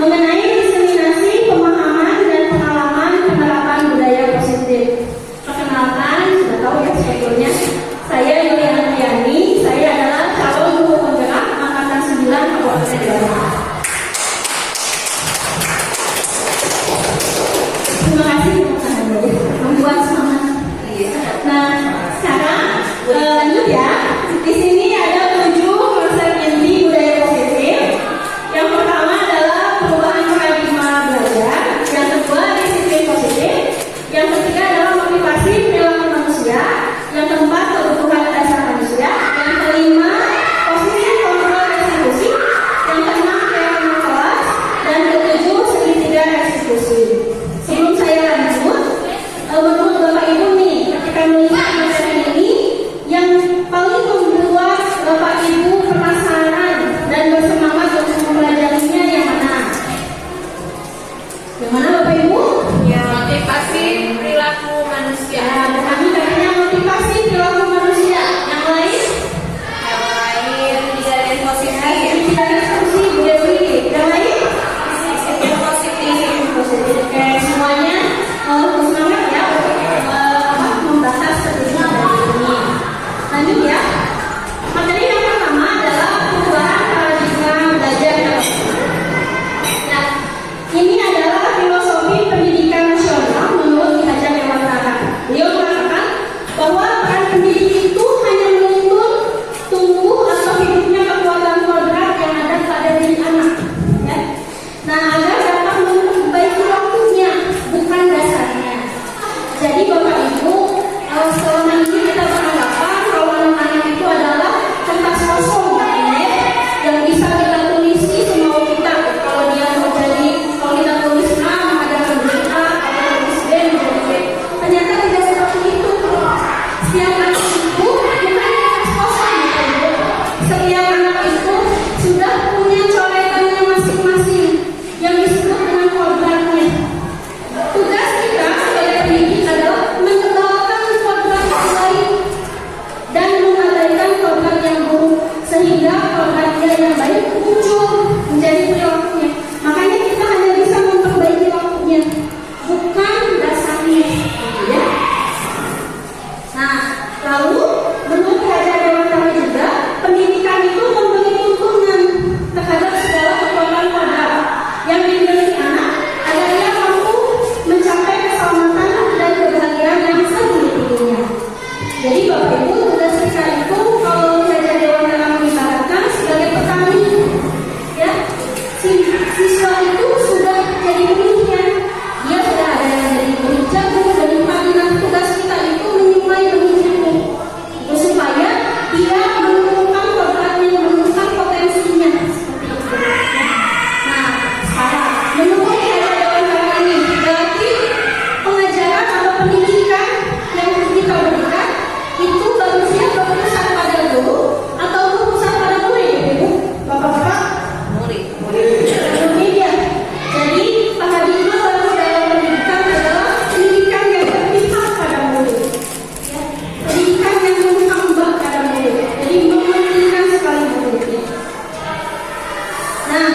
mengenai diseminasi pemahaman dan pengalaman penerapan budaya positif. Perkenalkan, sudah tahu ya sebetulnya, saya Yuliana Diani, saya adalah calon guru penggerak angkatan 9 Kabupaten Jawa. Terima kasih membuat semangat. Nah, sekarang lanjut ya. Di sini ada 7 konsep inti budaya positif. Yang pertama adalah perubahan paradigma belajar. Yang kedua, disiplin positif. Yang ketiga adalah motivasi perilaku manusia. Yang keempat, kebutuhan dasar manusia. Yang kelima, posisi kontrol restitusi. Yang keenam, keamanan kelas. Dan ketujuh, segitiga restitusi. Sebelum saya lanjut, menurut Bapak Ibu nih, ketika melihat materi ini, yang paling membuat Bapak Ibu penasaran dan bersemangat untuk mempelajarinya yang mana? Yang mana Bapak Ibu? Ya, motivasi perilaku manusia. Ya, kami katanya motivasi perilaku manusia. Yang lain? Yang lain dijalin positif. Kita diskusi Bu Dewi. Yang lain? Disiplin positif. Positif. Oke, semuanya semangat ya untuk membahas ketika ini. Lanjut ya. Materi yang pertama adalah perubahan paradigma belajar. Nah, ini adalah filosofi pendidikan nasional menurut Ki Hajar Dewantara. Beliau mengatakan bahwa peran pendidik itu hanya menuntun tumbuh atau hidupnya kekuatan kodrat yang ada pada diri anak. Ya. Nah, agar dapat memperbaiki waktunya, bukan dasarnya. Jadi Bapak Ibu, selama ini kita beranggapan bahwa anak-anak itu adalah kertas kosong yang bisa kita tulisi semau kita. Kalau dia mau jadi, kalau kita tulis A, maka dia akan jadi A, kalau tulis B, menjadi B. Ternyata tidak seperti itu. Setiap anak itu bukan kertas kosong, Bapak Ibu. Setiap anak itu sudah punya coretannya masing-masing yang disebut dengan kodratnya. Tugas kita sebagai pendidik adalah mengenalkan kodrat yang baik dan mengabaikan kodrat yang buruk sehingga kodrat dia yang baik muncul menjadi perilakunya. Makanya kita hanya bisa memperbaiki waktunya, bukan dasarnya. Ya. Nah, lalu menurut Ki Hajar Dewantara juga, pendidikan itu memberi tuntunan terhadap segala kekuatan kodrat yang dimiliki anak agar ia mampu mencapai keselamatan dan kebahagiaan yang semestinya. Jadi Bapak Ibu, tugas kita itu kalau Ki Hajar Dewantara mengibaratkan sebagai petani, ya, siswa itu sudah jadi benihnya, dia sudah ada yang jadi benih jagung, benih padi. Nah, tugas kita itu menyuplai benih jagung itu supaya dia menemukan kodratnya, menemukan potensinya seperti itu. Nah, sekarang menurut Ki Hajar Dewantara ini berarti pengajaran atau pendidikan yang kita berikan itu bagusnya berpusat pada guru atau berpusat pada murid, Ibu, Bapak-bapak? Murid. Murid ya. Jadi paradigma baru dalam pendidikan adalah pendidikan yang berpihak pada murid. Ya. Pendidikan yang menambah pada murid. Jadi mementingkan sekali muridnya. Nah,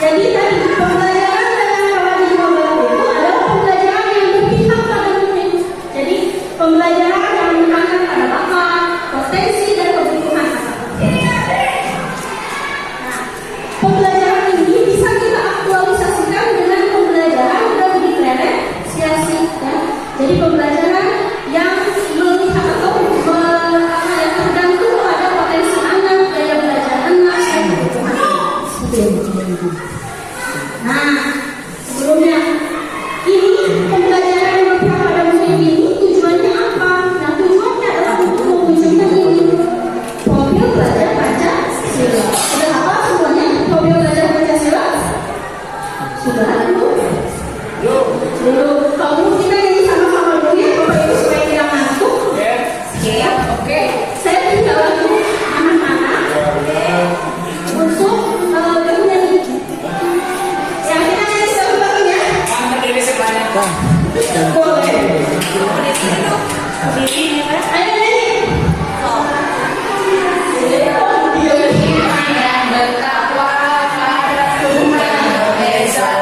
jadi tadi pembelajaran dengan paradigma baru itu adalah pembelajaran yang berpihak pada murid. Jadi pembelajaran yang menekankan pada bakat, potensi dan kebutuhan anak. Nah, pembelajaran ini bisa kita aktualisasikan dengan pembelajaran dan diferensiasi. Ya. Jadi pembelajaran yang melihat atau tergantung pada potensi anak, daya belajar anak, dan kebutuhan anak. Nah, sebelumnya ini pembelajaran yang berpihak pada murid ini tujuannya apa? Nah, tujuannya adalah untuk mewujudkan ini profil belajar Pancasila. Sudah apa semuanya profil belajar Pancasila? Sudah belum? Belum. Kalau kita nyanyi sama-sama dulu ya, Bapak Ibu, supaya tidak ngantuk. Siap? Oke. Saya tinggal lagu anak-anak untuk bernyanyi. Ya, kita nyanyi satu-satu ya. Boleh. Ayo nyanyi. Bertakwa pada Tuhan Maha Esa.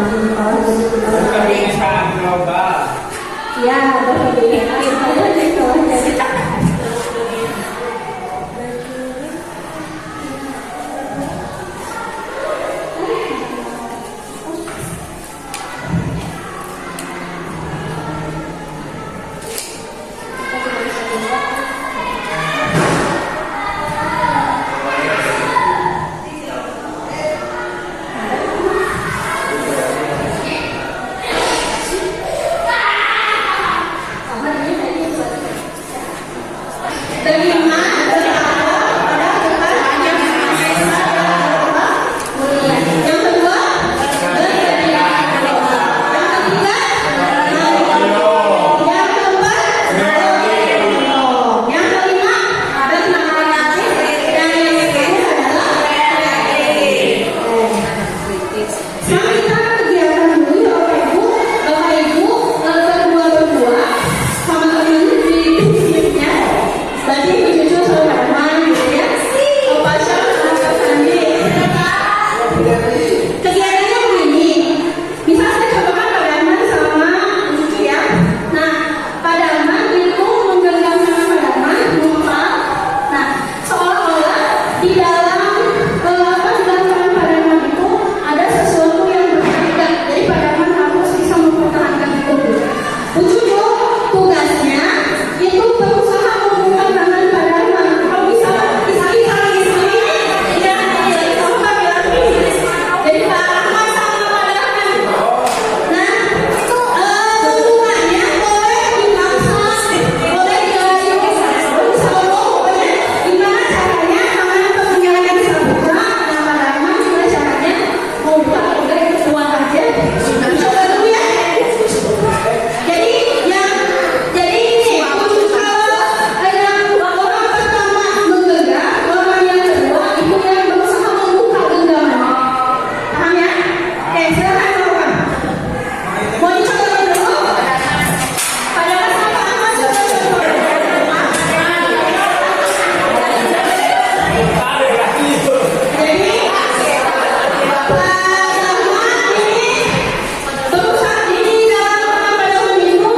Kebiasaan global. Ya, berkebiasaan global di bawah jadi. Kelima, yang kedua, yang keempat, yang kelima, dan yang adalah Samita kegiatan dulu Bapak Ibu berdua sama temen di sini berarti Ibu Cucu sama teman gitu ya. Opa Syah sama Sandi. Kegiatannya begini. Bisa saya cobakan Pak Darman sama Ibu Cucu ya. Nah, Pak Darman itu menggenggam tangan Pak Darman, mengepal. Nah, seolah-olah di dalam tangan Pak Darman itu ada sesuatu yang berharga. Jadi Pak Darman harus bisa mempertahankan itu. Bu Cucu tugasnya itu berusaha membuka tangan Pak Darman. Kalau bisa ya, sama Pak Darman. Jadi Pak Darman sama Pak Darman. Nah, bentukannya boleh dipaksa, boleh dirayu, pokoknya gimana caranya tangan pentingnya bisa buka. Nah, Pak Darman gimana caranya mau buka boleh uang aja. Coba dulu ya. Jadi ini kalau yang orang pertama menggenggam, orang yang kedua itu yang berusaha membuka genggamannya. Paham ya? Oke, silakan Bapak. Mau dicoba dulu? Pada rasa apa coba dulu? Jadi Bapak Darman ini berusaha di dalam Pak Darman itu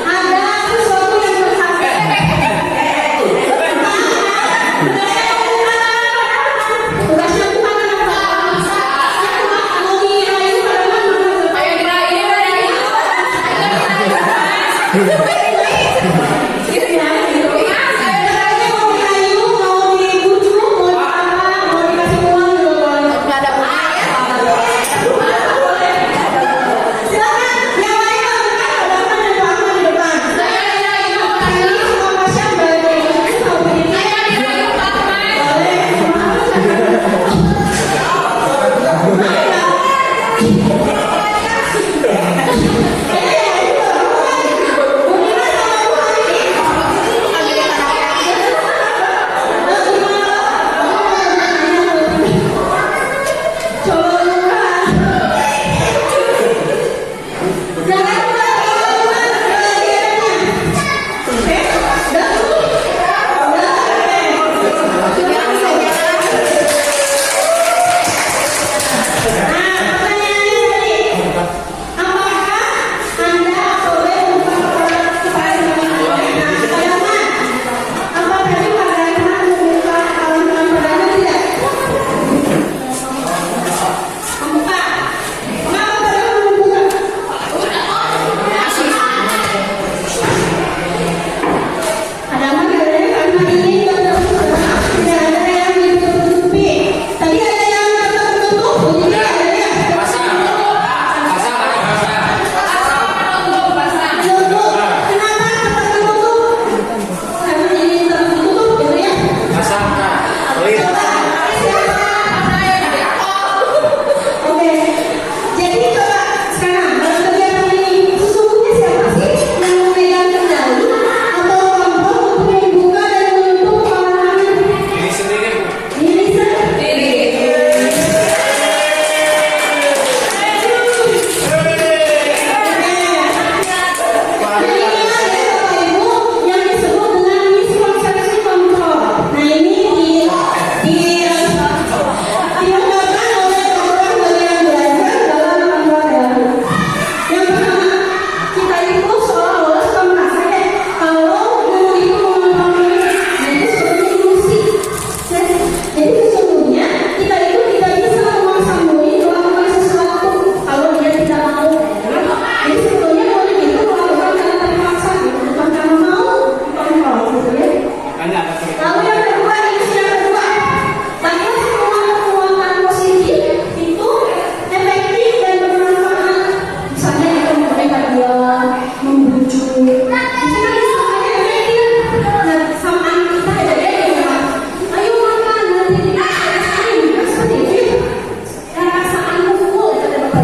ada sesuatu yang berharga. Tugasnya bukan apa? Mau dirayu Pak Darman mana? Ayo dirayu. Mau dirayu, mau dibujuk, mau apa, mau dikasih uang juga boleh. Nggak ada Silakan, yang lain lakukan Pak Darman dan Pak Ahmad di depan. Ini semua pasien dari tahu ini. Boleh.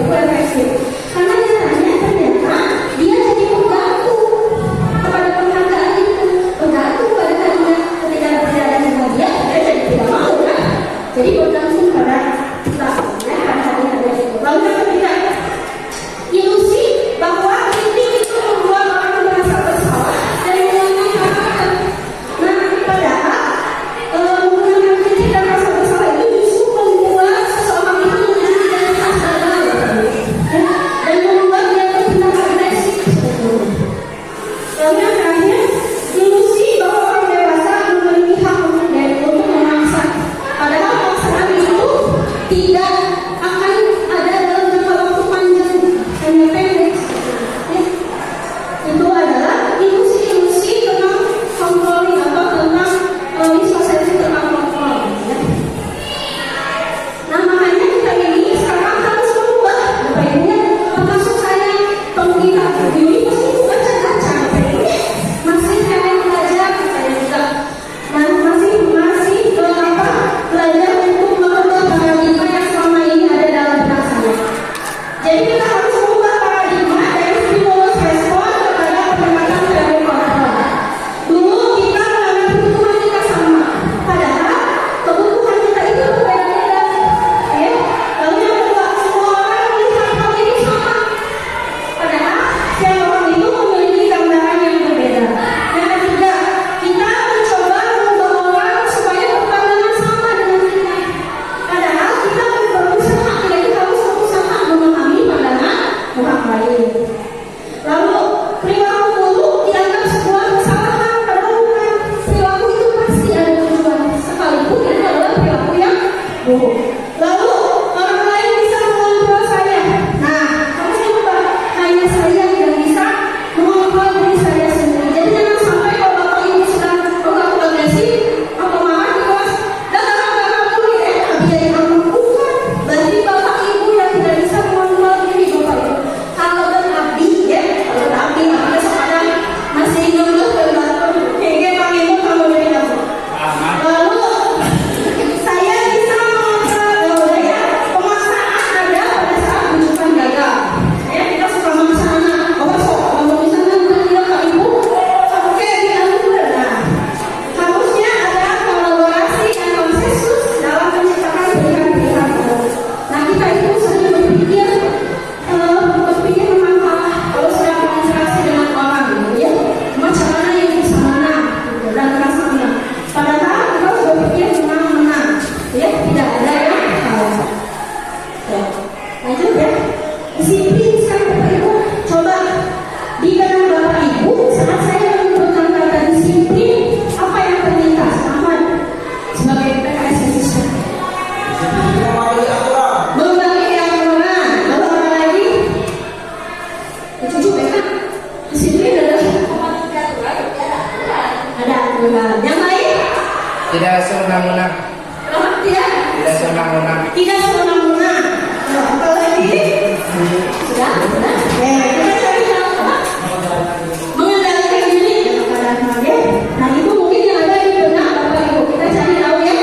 represif. Karena nyatanya ternyata dia jadi pengganggu kepada penghargaan itu, pengganggu pada tadinya ketika berada dengan dia jadi tidak mau kan? Jadi bergantung pada kita, ya, pada hati-hati itu. Lalu yang ketiga, ilusi bahwa kritik itu membuat orang merasa bersalah dan menyalahkan. Nah, padahal menggunakan kritik dan rasa bersalah itu justru membuat seseorang itu menjadi identitas gagal, ya, dan membuat dia bertindak agresif sebetulnya. Lalu yang terakhir, ilusi bahwa orang dewasa memiliki hak untuk memaksa. Padahal paksaan itu tidak akan ada dalam jangka waktu panjang, hanya pendek. Ya. Itu adalah ilusi-ilusi tentang controlling atau tentang mispersepsi tentang kontrol. Ya. Nah, makanya kita ini sekarang harus berubah. Bapak Ibu, ya, termasuk saya pengguna ini masih baca-baca. Bapak Ibu, ya, masih pengen belajar saya juga. Dan masih belajar untuk merubah paradigma yang selama ini ada dalam benak saya. Jadi kita harus mengubah paradigma dari stimulus respon kepada pendekatan teori kontrol. Dulu kita menganggap kebutuhan kita sama, padahal kebutuhan kita itu berbeda-beda. Ya. Lalu yang kedua, semua orang melihat hal ini sama, padahal setiap orang itu memiliki gambaran yang berbeda. Yang ketiga, kita mencoba mengubah orang supaya berpandangan sama dengan kita, padahal kita berusaha, kita harus berusaha memahami pandangan orang lain. Lalu perilaku buruk dianggap sebuah kesalahan, padahal bukan. Perilaku itu pasti ada tujuan, sekalipun itu adalah perilaku yang buruk. Lalu orang lain bisa mengontrol saya. Nah, harus diubah. Hanya saya yang bisa mengontrol diri saya sendiri. Jadi jangan sampai kalau bapak ibu sedang berlaku agresif atau marah di kelas, datang dulu ya, biar kamu bukan. Berarti bapak ibu yang tidak bisa mengontrol diri bapak ibu. Kalau berabdi, ya, kalau berabdi, besok ada masih ngeluh dan batuk. Kayak Pak Ibu kalau dari aku. Lalu saya bisa mengontrol ya, pemaksaan ada pada saat rujukan gagal. Ya, kita suka memaksa anak. Kalau misalnya tidak Pak Ibu, oke kita udah. Nah, harusnya ada kolaborasi dan konsensus dalam menciptakan pilihan-pilihan baru. Nah, kita itu sering berpikir memang kalau sedang berinteraksi dengan orang, gitu ya, macam mana yang bisa menang, gitu, dan merasa menang. Padahal kita harus berpikir menang-menang, ya, tidak ada yang kalah. Ya. Lanjut ya, disiplin sekarang Bapak Ibu. Coba di kanan Bapak Ibu saat saya menyebutkan kata disiplin, apa yang terlintas? Ahmad sebagai PKS siswa. Membagi aturan. Lalu apa lagi? Cucu BK. Disiplin adalah ada aturan. Yang lain? Tidak sewenang-wenang. Tidak. Tidak sewenang-wenang. Tidak sewenang-wenang. Nah, apa lagi? Sudah. Kita cari yang apa? Mengendalikan diri dalam keadaan ya. Nah, itu mungkin yang ada di benak Bapak Ibu. Kita cari tahu ya.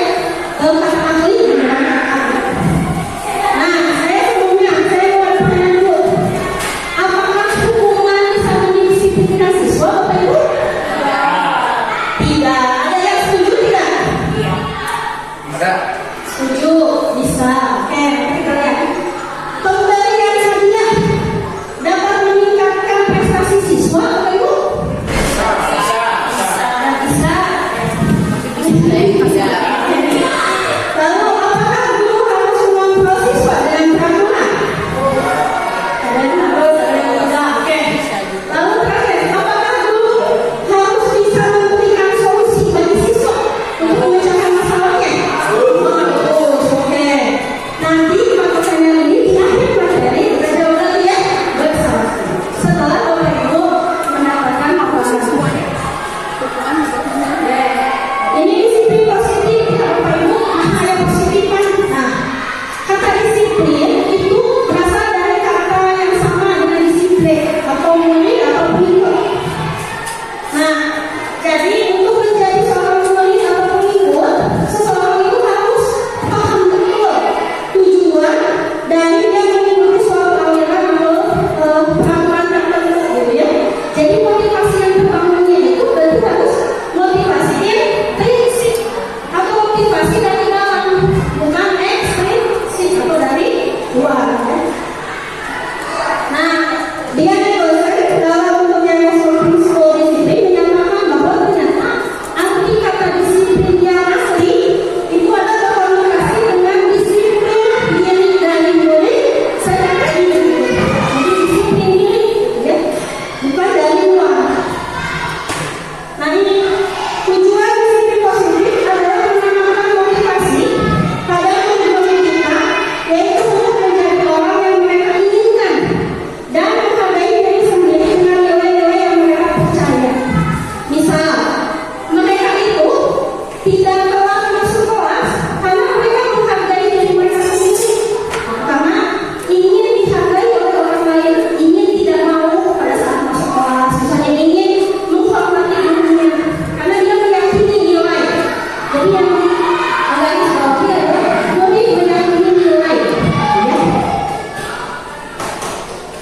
Kata ahli dengan kata ahli. Nah, sebelumnya saya mau bertanya dulu. Apakah hukuman bisa mendisiplinkan siswa Bapak Ibu? Tidak. Ada yang setuju tidak? Ada. Setuju, bisa. Oke.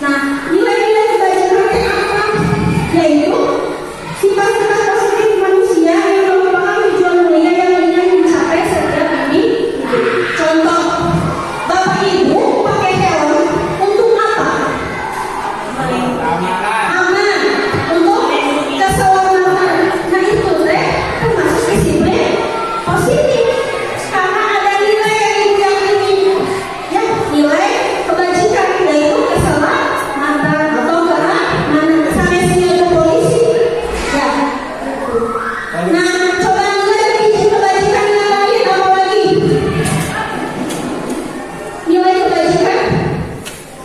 Nah, nilai-nilai kebajikan yang apa? Yaitu sifat-sifat positif manusia yang merupakan tujuan mulia yang ingin dicapai setiap individu. Contoh, Bapak Ibu pakai helm untuk apa? Aman, untuk keselamatan. Nah itu teh termasuk disiplin positif karena ada nilai yang ibu yang ingin, ya nilai kebajikan yaitu keselamatan atau keamanan. Sampai sini ada polisi, ya. Nah coba nilai kebajikan yang lain apa lagi? Nilai kebajikan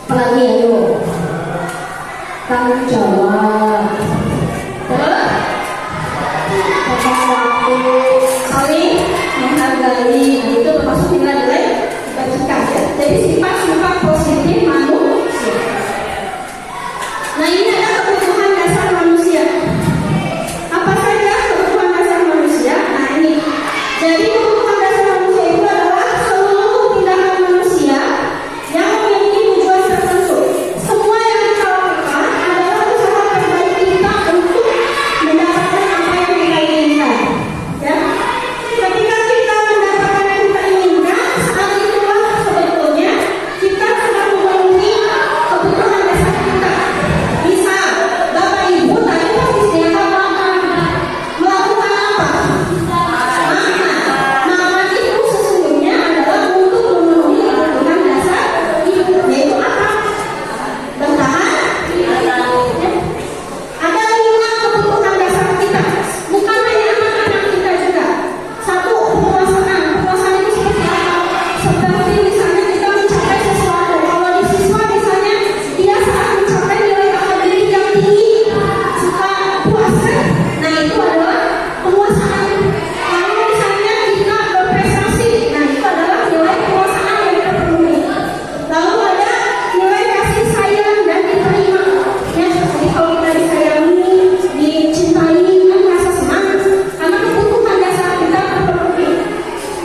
apalagi ayo? Tanggung jawab, tepat waktu, saling menghargai. Nah, itu termasuk nilai-nilai kebajikan ya. Jadi sifat-sifat positif manusia. Nah ini adalah kebutuhan dasar manusia. Apa saja kebutuhan dasar manusia? Nah ini. Jadi kebutuhan dasar manusia itu adalah seluruh tindakan manusia yang memiliki tujuan tertentu. Semua yang kita lakukan adalah usaha terbaik kita untuk mendapatkan apa yang kita inginkan. Ya, ketika kita mendapatkan yang kita inginkan, saat itulah sebetulnya kita sedang memenuhi kebutuhan dasar kita. Misal, Bapak Ibu tadi posisinya makan, melakukan apa? Makan itu sesungguhnya adalah untuk memenuhi kebutuhan dasar ibu, yaitu apa? Bertahan. Ada 5 kebutuhan dasar kita, bukan hanya anak-anak kita juga. Satu, penguasaan. Penguasaan itu seperti apa? Seperti misalnya kita mencapai sesuatu. Kalau di siswa misalnya dia saat mencapai nilai akademik yang tinggi, suka puasa. Nah itu adalah penguasaan. Kalau misalnya kita berprestasi, nah itu adalah nilai penguasaan yang kita penuhi. Lalu ada nilai kasih sayang dan diterima. Ya, seperti kalau kita disayangi, dicintai, kan merasa semangat karena kebutuhan dasar kita terpenuhi.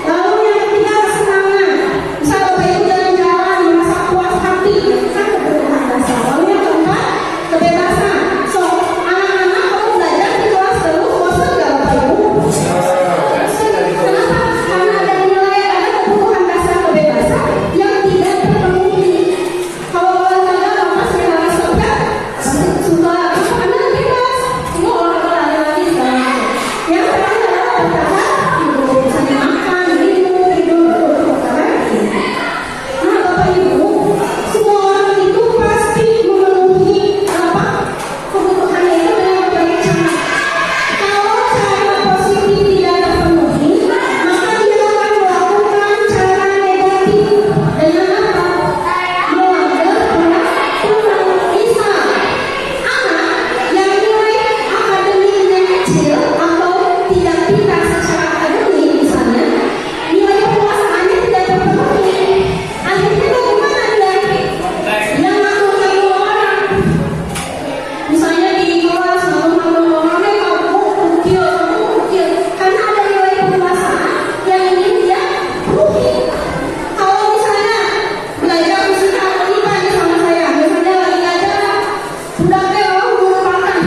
Lalu yang ketiga, kesenangan. Misal Bapak Ibu jalan-jalan merasa puas hati, kan kebutuhan dasar. Lalu yang keempat, kebebasan. So, anak-anak kalau belajar di kelas terus, bosan nggak Bapak Ibu? Kenapa? Karena ada nilai, ada kebutuhan dasar kebebasan yang tidak terpenuhi. Kalau olahraga, Bapak segala suka karena bebas, semua olahraga lari-lari segala macam. Yang terakhir adalah bertahan hidup, misalnya makan, minum, bertahan hidup. Nah Bapak Ibu, semua orang itu pasti memenuhi apa? Kebutuhannya itu dengan berbagai cara. Kalau cara positif tidak terpenuhi, maka dia akan melakukan cara negatif dengan apa? Melanggar peraturan. Misal, anak yang nilai akademiknya kecil atau tidak pintar secara akademik misalnya, nilai penguasaannya tidak terpenuhi. Akhirnya bagaimana dia? Dia ngatur-ngatur orang. Misalnya di kelas ngatur-ngatur orangnya kamu ukil, karena ada nilai penguasaan yang ingin dia penuhi. Kalau misalnya belajar musik Alkitab sama saya, misalnya lagi belajar, udah kayak melupakan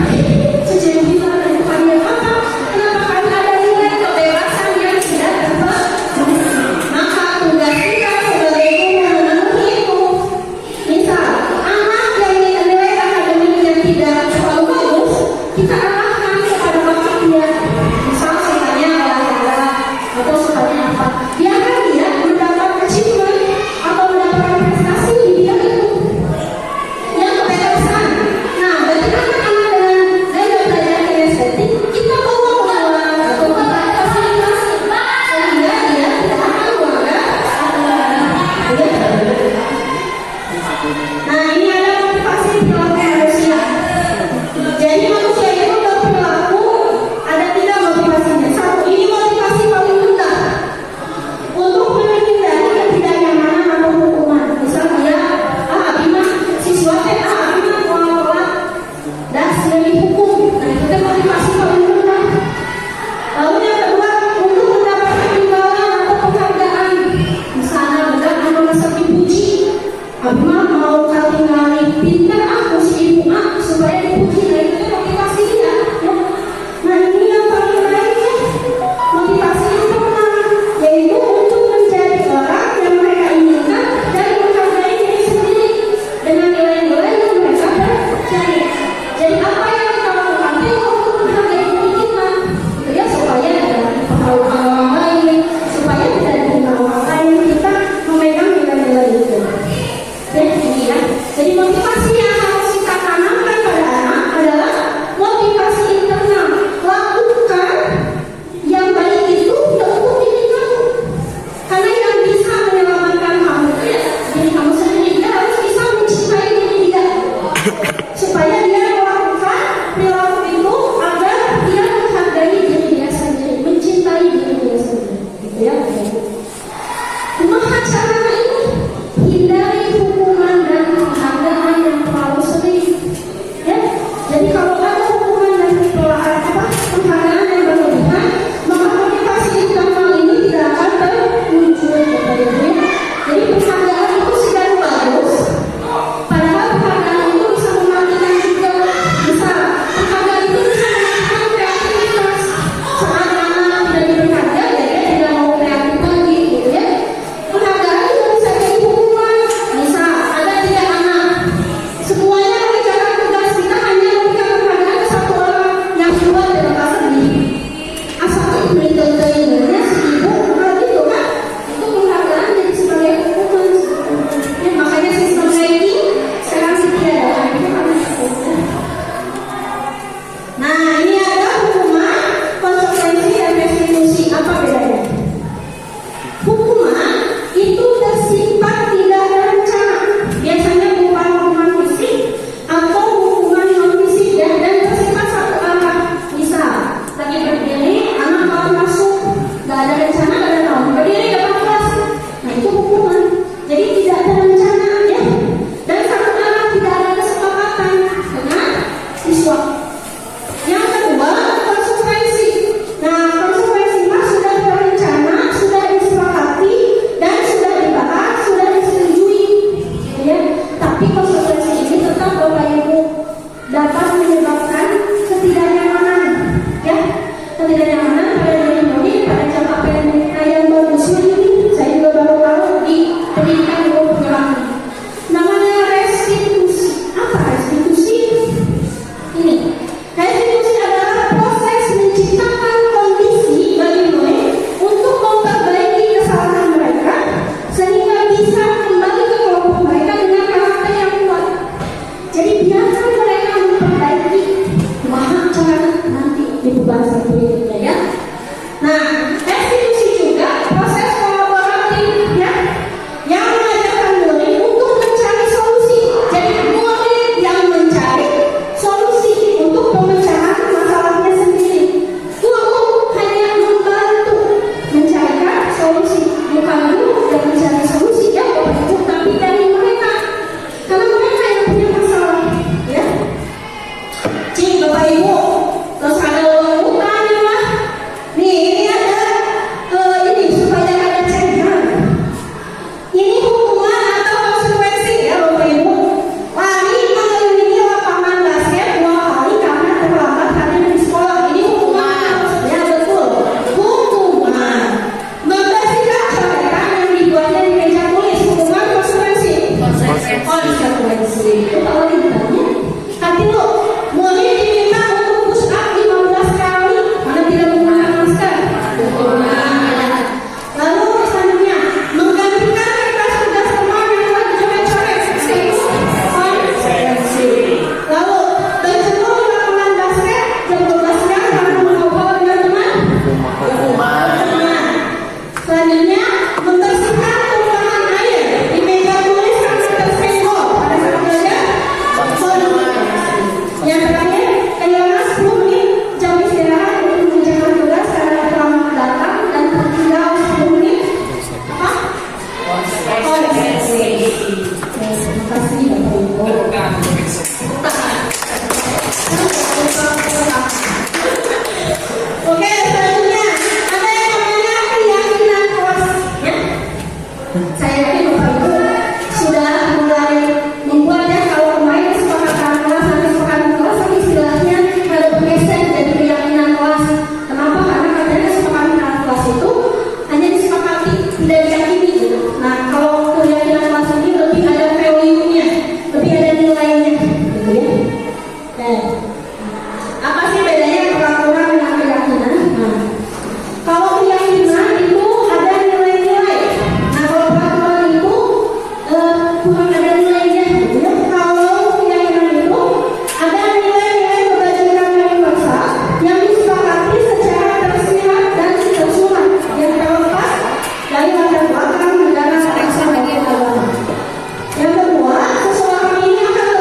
sejenis kita dan bukannya apa? Kenapa? Karena ada nilai kebebasan yang tidak terpenuhi. Maka tugas kita sebagai guru memenuhi itu. Misal, anak yang nilai akademiknya tidak terlalu bagus, kita arahkan kepada bakat dia. Misal sukanya olahraga atau sukanya apa? Biarkan dia mendapat achievement atau mendapatkan prestasi di bidang itu. Yang kebebasan. Nah, bagi anak-anak dengan gaya belajar kinestetik, kita bawa keluar atau kita fasilitasi sehingga dia tidak akan melanggar aturan. Nah, ini ada motivasi perilaku manusia. Jadi manusia itu berperilaku ada 3 motivasinya. Satu, ini motivasi paling rendah untuk menghindari ketidaknyamanan atau hukuman. Misal dia, Abimah siswa Abimah mau dan sudah dihukum. Nah, itu motivasi paling rendah. Lalu yang kedua, untuk mendapatkan imbalan atau penghargaan. Misalnya, bukan merasa dipuji, Abimah mau kating-kating paling pintar aku si ibu aku supaya dipuji, dan itu motivasi dia ya. Nah ini yang paling lain ya, motivasi yang pertama yaitu untuk menjadi orang yang mereka inginkan dan menghargai diri sendiri dengan nilai-nilai yang mereka percaya. Jadi apa yang kita lakukan itu untuk menghargai diri kita gitu ya, supaya tidak dipengaruhi orang lain, supaya tidak dihina orang lain, kita memegang nilai-nilai itu. Jadi motivasi yang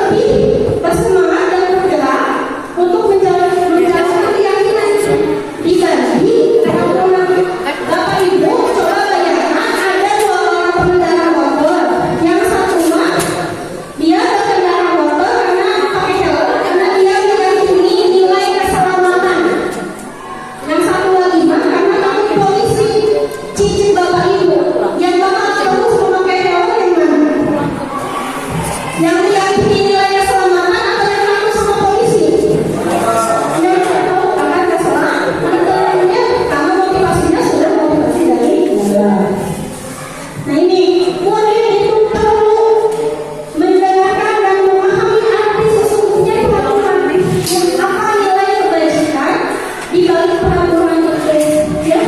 lebih bersemangat dan bergerak untuk menjalankan keyakinan dibanding peraturan. Bapak Ibu coba bayangkan ada dua orang pengendara motor, yang satu mah dia berkendara motor karena pakai helm karena dia meyakini nilai keselamatan. Yang satu lagi mah karena takut polisi. Cicit Bapak Ibu yang bakal terus memakai helm yang mana? Yang meyakini nilai keselamatan atau yang takut sama polisi? Yang tahu akan keselamatan. Tentunya karena motivasinya sudah motivasi dari negara. Nah ini, murid itu perlu mendengarkan dan memahami arti sesungguhnya peraturan apa nilai kebajikan di balik peraturan tersebut, ya.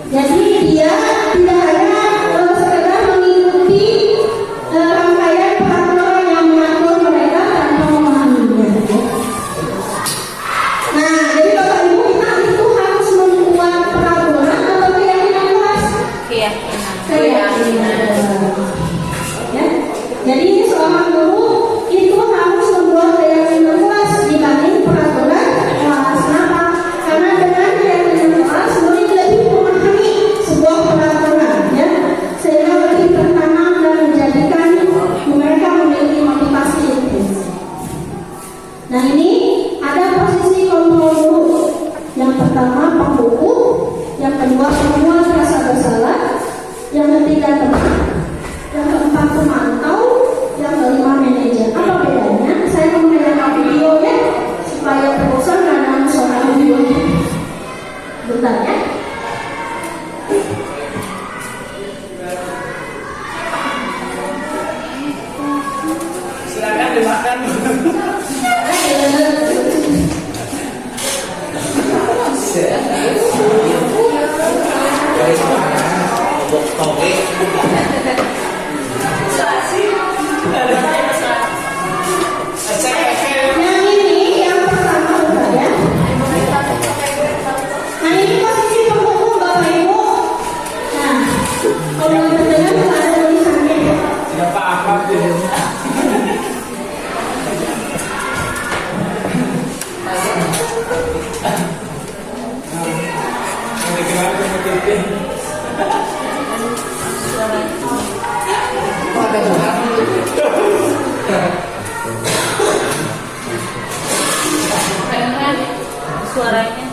Jadi dia tidak hanya sekedar mengikuti rangkaian peraturan yang mengatur mereka tanpa memahaminya. Nah, jadi Bapak Ibu kita itu harus membuat peraturan atau keyakinan keras. Keyakinan. Ya. Jadi seorang guru itu harus membuat keyakinan keras dibanding peraturan keras. Kenapa? Karena dengan keyakinan keras murid lebih memahami sebuah peraturan, ya, sehingga lebih tertanam dan menjadikan mereka memiliki motivasi itu. Nah ini ada posisi kontrol guru. Yang pertama penghukum, yang kedua penguat rasa bersalah, yang ketiga teman, yang keempat pemantau, yang kelima manajer. Apa bedanya? Saya mau menayangkan video ya supaya terusan karena suara videonya. Bentar ya. Silakan dimakan. Yang ini yang pertama udah ya. Nah ini posisi penghukum Bapak Ibu. Nah kalau terdengar ada tulisannya ya. Tidak apa-apa tuh. Oh, ada suara. Kedengeran suaranya.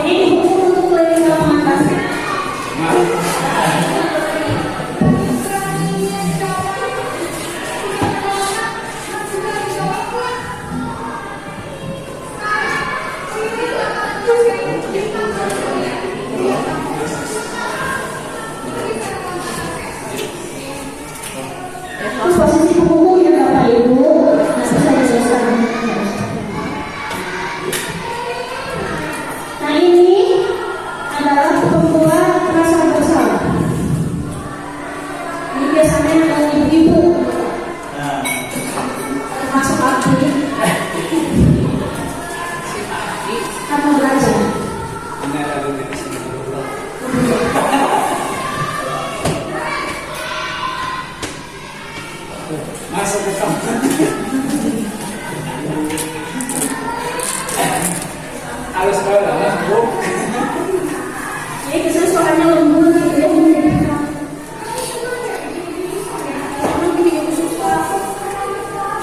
Ini buku untuk keliling lapangan basket. Terus posisi penghukum ya Bapak Ibu. Nanti saya jelaskan. Nah ini adalah pembuat rasa bersalah. Ini biasanya ada ibu-ibu, termasuk Abdi, kamu belajar. Masuk ke kamar. Harus kalau Bu. Ini biasanya suaranya lembut gitu ya.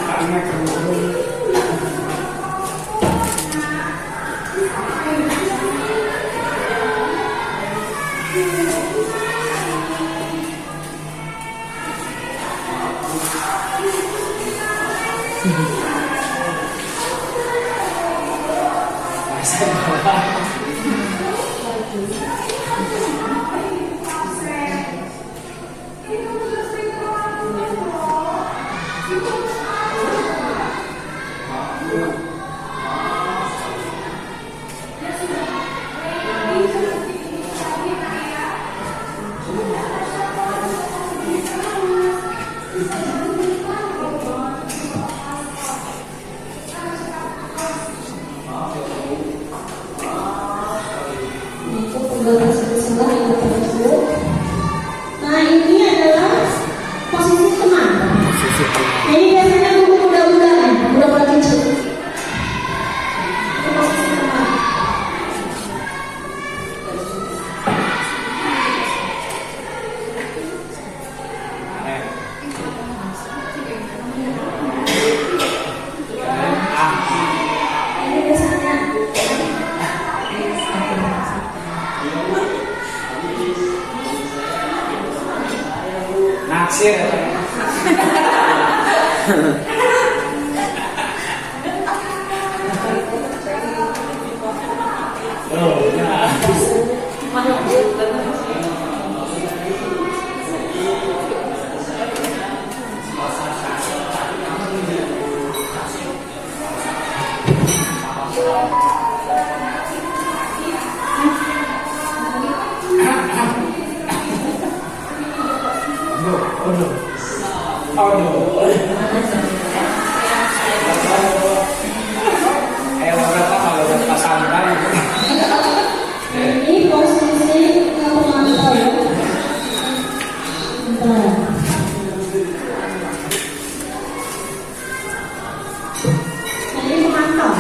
Karena kamu tersebut sebelah yang tersebut. Nah ini adalah posisi teman. Nah, ini biasanya untuk budak-budak kecil. Itu posisi teman. Ini biasanya naksir. Oh, ya. ini posisi pemantau ya. Nah. Nah, ini pemantau.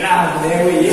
Nah, Dewi.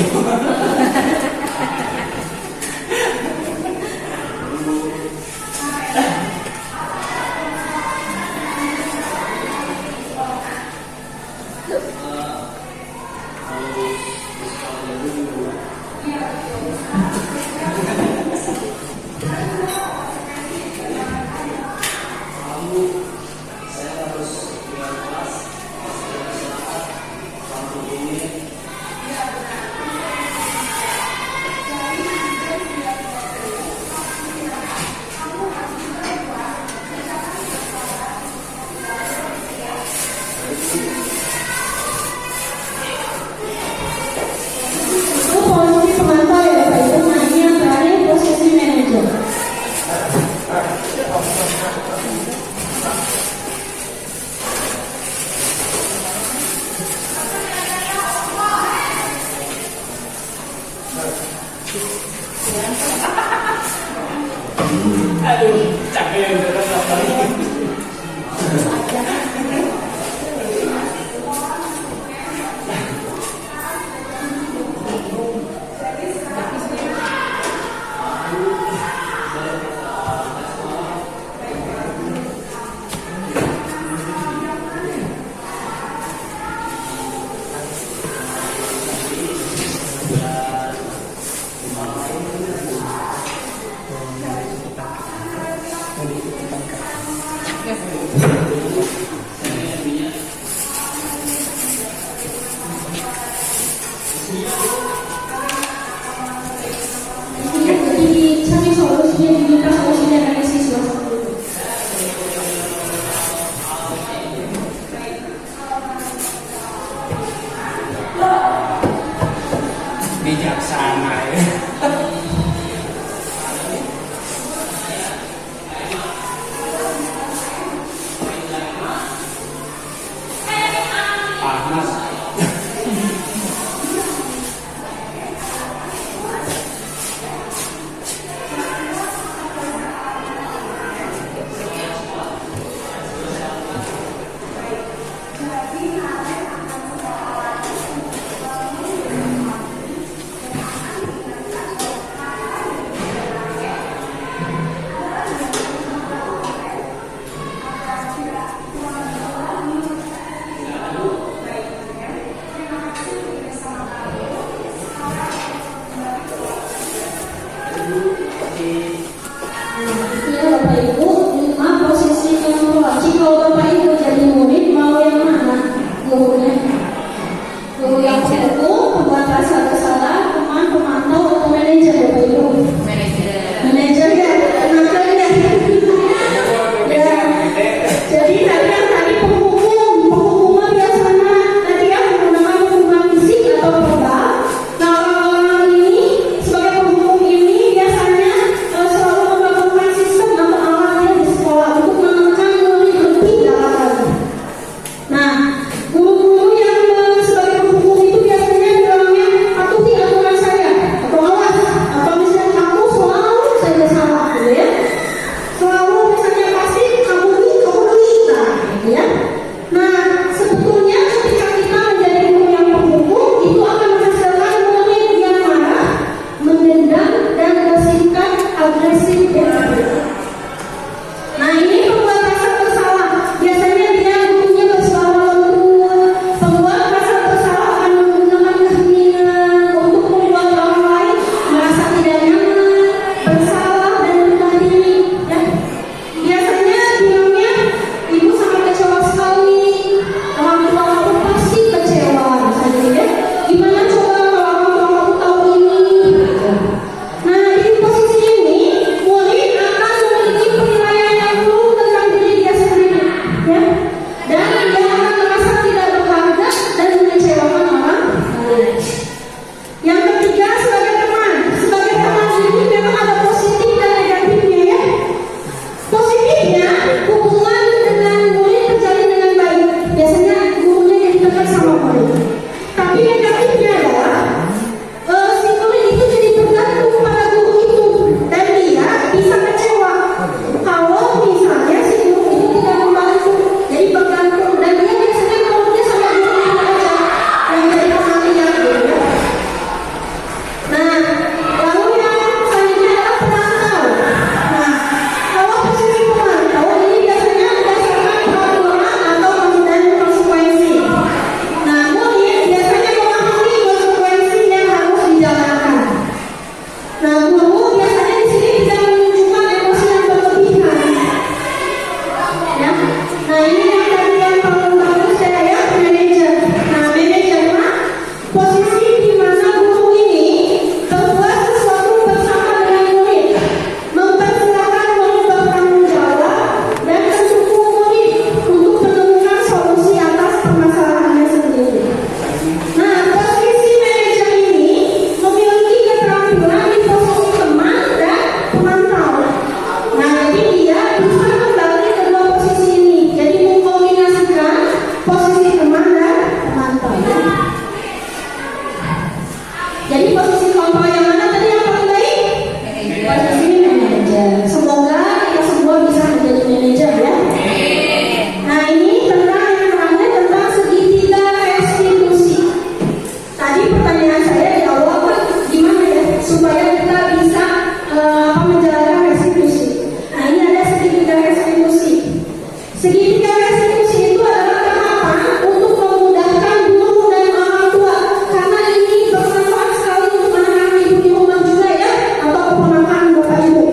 Segitiga restitusi itu adalah tahapan untuk memudahkan guru dan orang tua, karena ini bermanfaat sekali untuk anak-anak ibu di rumah juga ya, atau keponakan bapak ibu,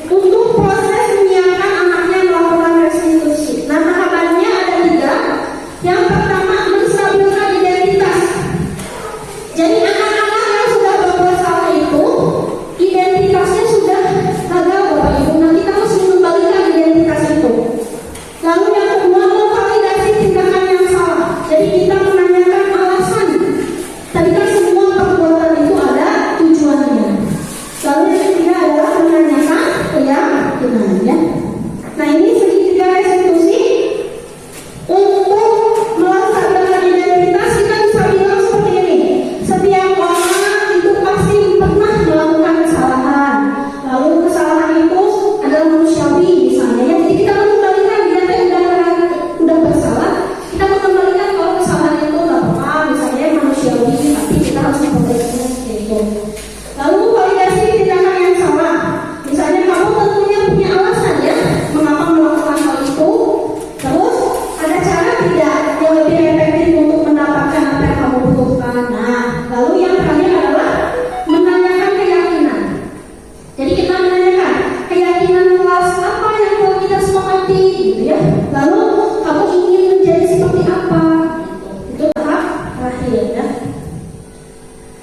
untuk proses menyiapkan anaknya melakukan restitusi. Nah, tahapannya ada 3. Yang pertama, menstabilkan identitas. Jadi anak-anak yang sudah berbuat salah itu identitasnya sudah gagal bapak ibu. Nah, kita harus mengembalikan identitas itu. Lalu yang kedua, memvalidasi tindakan yang salah. Jadi kita menanyakan alasan. Tadi kan semua perbuatan itu ada tujuannya. Lalu yang ketiga adalah menanyakan keyakinannya. Nah, ini segitiga restitusi. Untuk melestarikan identitas kita bisa bilang seperti ini. Setiap orang itu pasti pernah melakukan kesalahan. Lalu kesalahan itu adalah manusiawi misalnya ya. Jadi kita mengembalikan dia udah bersalah. Kita mengembalikan kalau kesalahan itu nggak apa, misalnya manusiawi, tapi kita harus memperbaikinya seperti itu. Lalu validasi tindakan yang salah. Misalnya kamu tentunya punya alasan ya mengapa melakukan hal itu. Terus ada cara tidak yang lebih efektif untuk mendapatkan apa yang kamu butuhkan. Nah, lalu yang terakhir adalah menanyakan keyakinan. Jadi kita menanyakan keyakinan kelas apa yang buat kita sepakati, gitu ya. Lalu kamu ingin menjadi seperti apa? Itu tahap terakhir ya.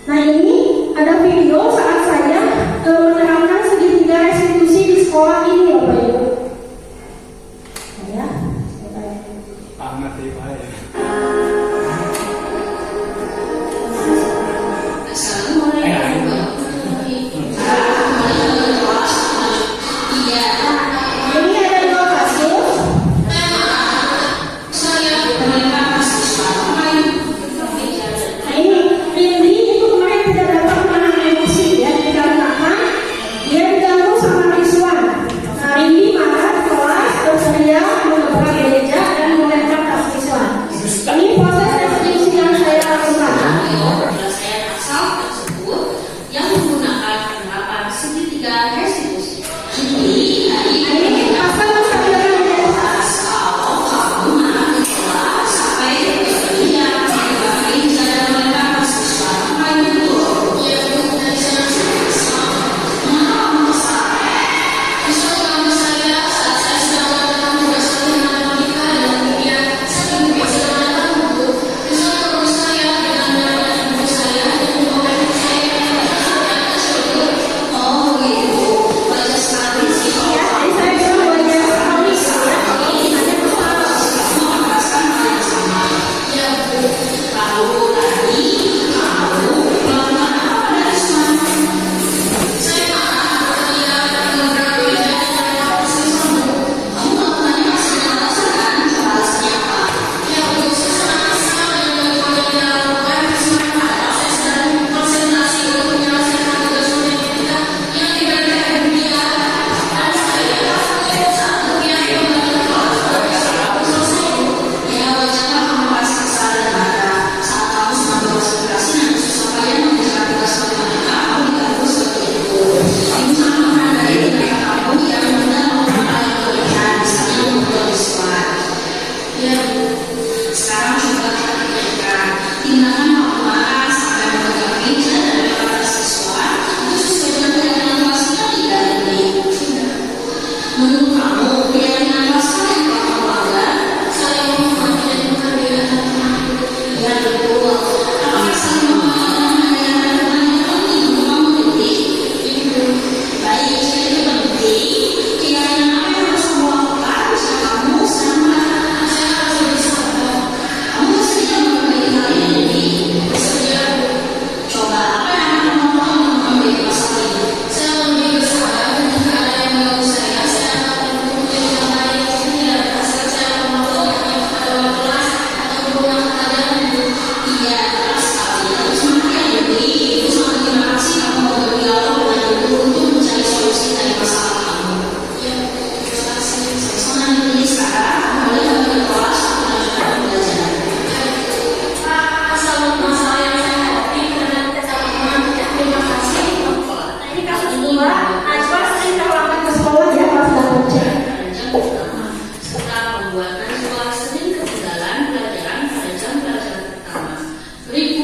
Nah, ini ada video saat saya menerapkan segitiga restitusi di sekolah ini, Bapak Ibu. Ya. Amat sih, Pak. Ini ada 2 kasus. Nah, ini Indi itu kemarin tidak dapat menahan emosi ya, dikarenakan dia diganggu sama Rizwan. Nah, Indi marah di kelas, berteriak, mengebrak meja dan melempar tas Rizwan. Ini proses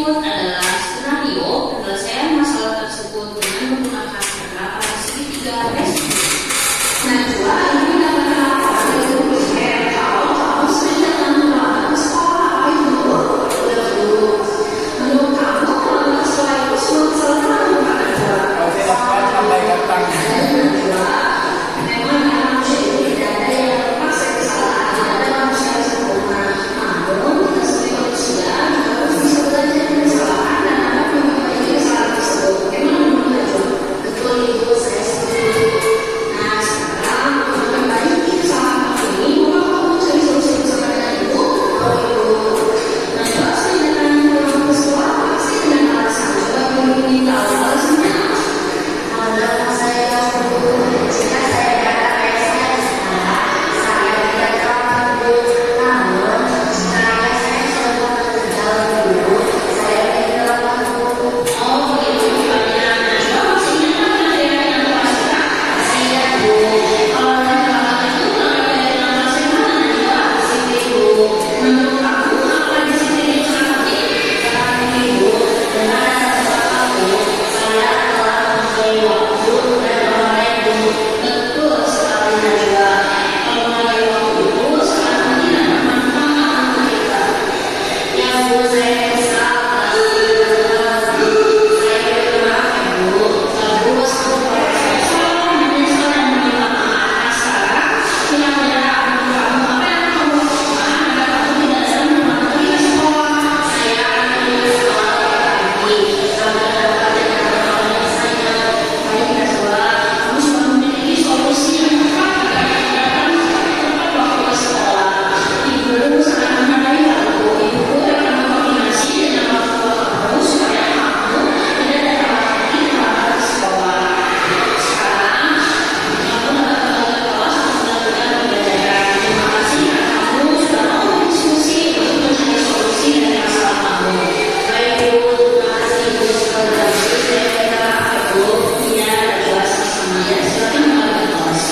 berikut adalah skenario penyelesaian masalah tersebut dengan menggunakan cara pada segitiga resiko. Najwa ingin mendapatkan laporan dari dosen kalau kamu sering datang terlambat ke sekolah. Apa itu betul? Udah dulu. Menurut kamu terlambat ke sekolah itu semua kesalahan kamu bukan Najwa? Kalau tidak kuat sampai datang. Memang manusia itu tidak ada yang lepas dari kesalahan. Tidak ada manusia yang sempurna. Namun kita sebagai manusia harus bisa belajar dari kesalahan dan dapat memperbaiki kesalahan tersebut. Memang Najwa? Betul itu, saya setuju. Nah, sekarang untuk memperbaiki kesalahan kamu ini, maka kamu cari solusi bersama dengan ibu atau ibu. Najwa sering datang pulang ke sekolah pasti dengan alasan. Coba kamu ingin tahu alasannya. Adalah saya jika saya datang saya tidak takut, namun karena saya sudah berjalan dulu, saya tidak takut. Oh begitu rupanya. Najwa masih ingat materi yang kelas kita? Masih ingat Bu. Kalau Najwa itu materi yang kelas yang mana Najwa? Disiplin Bu. Menurut kamu apa disiplin itu sangat penting? Sangat penting Bu. Dengan dasar kamu, saya telah memberi waktu dan kemarin Bu. Betul sekali Najwa. Memberi waktu itu sangat penting dan bermanfaat untuk kita. Ya Bu, saya bisa saya bermaaf ya Bu. Bagus Bu, saya menyesal dan meminta maaf. Sekarang kira-kira kamu apa yang kamu lakukan agar kamu tidak sering mematuhi di sekolah? Saya akan pergi ke sekolah pagi agar dapat dengan kamu saya. Baik Najwa, kamu sudah memiliki solusi yang tepat agar kita datang tepat waktu ke sekolah. Ibu sangat menghargai hal itu. Ibu akan berkoordinasi dengan orang tua kamu supaya kamu tidak datang lagi terlambat ke sekolah. Sekarang kamu dapat kembali ke kelas untuk melanjutkan pembelajaran. Terima kasih karena kamu sudah mau berdiskusi untuk mencari solusi dari masalah kamu. Baik Bu, terima kasih Bu sudah berdiskusi. Saya minta maaf ya Bu. Iya, Najwa sama-sama ya. Silakan kembali ke kelas.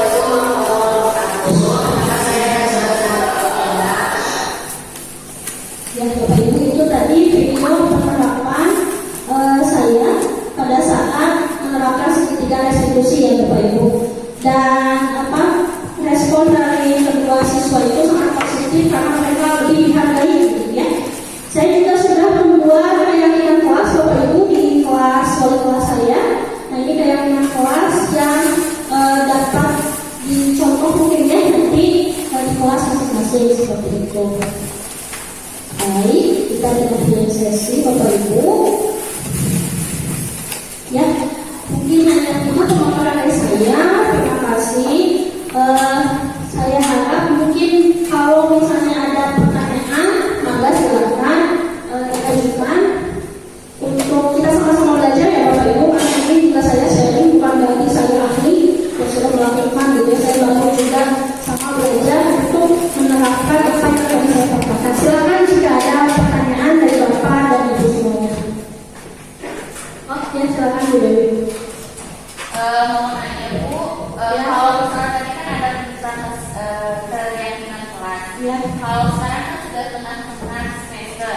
Assalamualaikum warahmatullahi wabarakatuh. Nama saya Zahra. Ya, Bapak Ibu, itu tadi video penerapan saya pada saat menerapkan segitiga restitusi ya Bapak Ibu. Dan respon dari kedua siswa itu sangat positif karena mereka lebih dihargai gitu ya. Saya juga sudah membuat keyakinan kelas Bapak Ibu di kelas wali kelas saya. Nah, ini keyakinan kelas yang dapat dicontoh mungkin ya nanti di kelas masing-masing seperti itu. Baik, kita dengan sesi Bapak Ibu. Ya, mungkin hanya cuma pemaparan dari saya. Terima kasih. Saya harap mungkin kalau misalnya ada pertanyaan, maka silakan diajukan untuk kita sama-sama belajar ya Bapak Ibu. Karena ini juga saya sharing bukan berarti saya ahli yang sudah melakukan gitu ya. Saya baru juga sama belajar untuk menerapkan apa yang tadi saya katakan. Silakan jika ada pertanyaan dari Bapak dan Ibu semuanya. Oh ya, silakan Bu Dewi. Mau nanya Bu, kalau misalnya tadi kan ada tentang keyakinan kelas. Ya. Kalau sekarang kan sudah tengah-tengah semester,